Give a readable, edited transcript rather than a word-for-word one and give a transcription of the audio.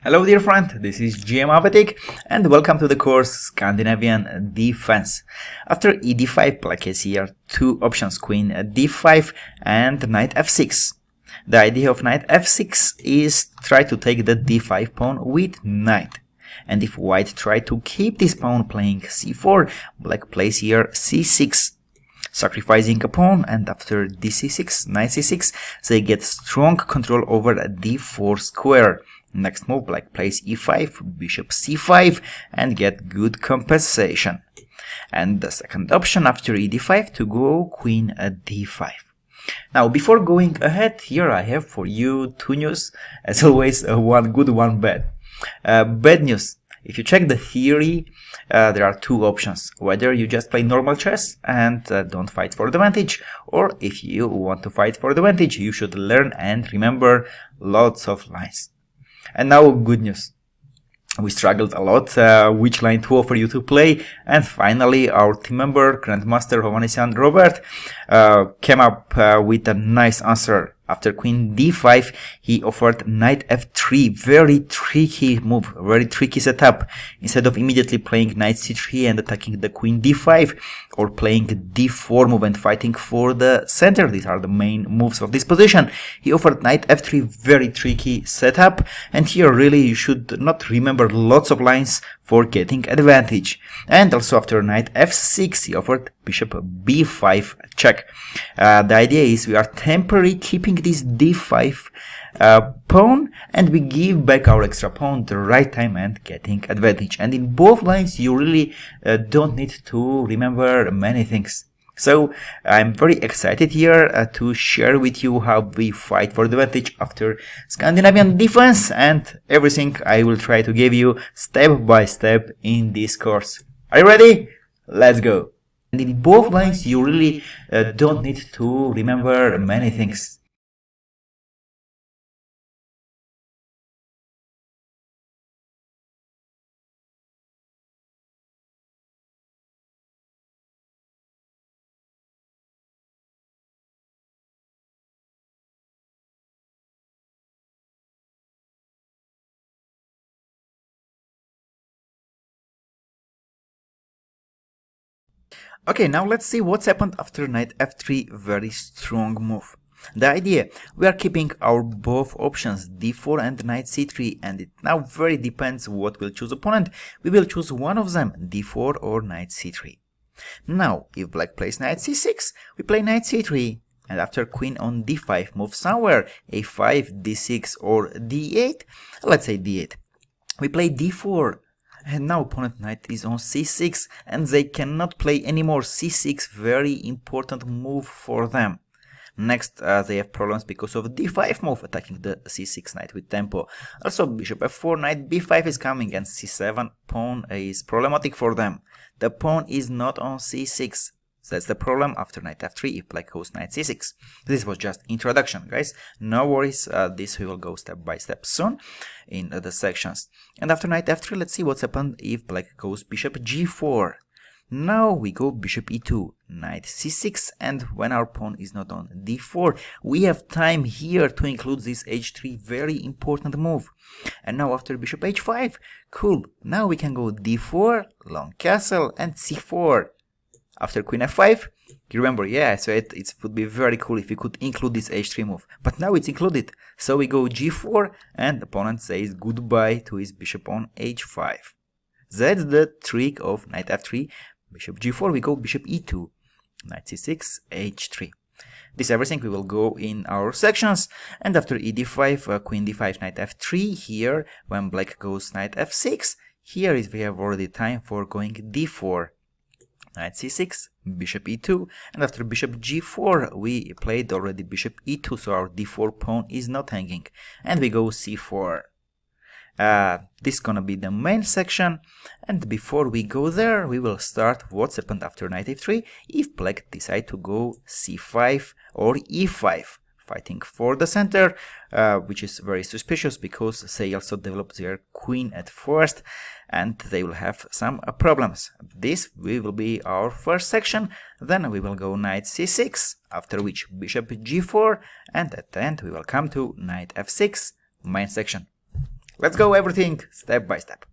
Hello dear friend, this is GM Avatic and welcome to the course Scandinavian Defense. After e d5, black has here two options, queen d5 and knight f6. The idea of knight f6 is try to take the d5 pawn with knight. And if white try to keep this pawn playing c4, black plays here c6. Sacrificing a pawn, and after dc6, knight c6, they get strong control over d4 square. Next move, black plays e5, bishop c5, and get good compensation. And the second option after e d5 to go queen at d5. Now, before going ahead, here I have for you two news. As always, one good, one bad. Bad news. If you check the theory, there are two options. Whether you just play normal chess and don't fight for the advantage, or if you want to fight for the advantage, you should learn and remember lots of lines. And now good news. We struggled a lot which line to offer you to play, and finally our team member, Grandmaster Hovanesian Robert, came up with a nice answer. After queen d5, he offered knight f3, very tricky move, very tricky setup. Instead of immediately playing knight c3 and attacking the queen d5, or playing d4 move and fighting for the center, these are the main moves of this position, he offered knight f3, very tricky setup, and here really you should not remember lots of lines for getting advantage. And also after knight f6, he offered bishop b5 check. The idea is we are temporarily keeping this d5 pawn, and we give back our extra pawn the right time and getting advantage. And in both lines you really don't need to remember many things. So I'm very excited here to share with you how we fight for the advantage after Scandinavian defense, and everything I will try to give you step by step in this course. Are you ready? Let's go! And in both lines you really don't need to remember many things. Okay, now let's see what's happened after knight f3, very strong move. The idea, we are keeping our both options d4 and knight c3, and it now very depends what will choose opponent. We will choose one of them, d4 or knight c3. Now, if black plays knight c6, we play knight c3, and after queen on d5 move somewhere, a5, d6 or d8, let's say d8, we play d4. And now opponent knight is on c6, and they cannot play anymore c6, very important move for them. Next, they have problems because of d5 move, attacking the c6 knight with tempo. Also bishop f4, knight b5 is coming, and c7 pawn is problematic for them. The pawn is not on c6. That's the problem after knight f3 if black goes knight c6. This was just introduction, guys. No worries, this we will go step by step soon in the sections. And after knight f3, let's see what's happened if black goes bishop g4. Now we go bishop e2, knight c6, and when our pawn is not on d4, we have time here to include this h3, very important move. And now after bishop h5, cool, now we can go d4, long castle, and c4. After queen f5, you remember, yeah, so it would be very cool if we could include this h3 move. But now it's included. So we go g4, and the opponent says goodbye to his bishop on h5. That's the trick of knight f3, bishop g4, we go bishop e2, knight c6, h3. This everything we will go in our sections. And after e d5, queen d5, knight f3, here, when black goes knight f6, here is we have already time for going d4. Knight c6, bishop e2, and after bishop g4 we played already bishop e2, so our d4 pawn is not hanging, and we go c4. This is gonna be the main section, and before we go there we will start what's happened after knight f3 if black decide to go c5 or e5, fighting for the center, which is very suspicious because they also developed their queen at first and they will have some problems. This will be our first section. Then we will go knight c6, after which bishop g4, and at the end we will come to knight f6, main section. Let's go everything step by step.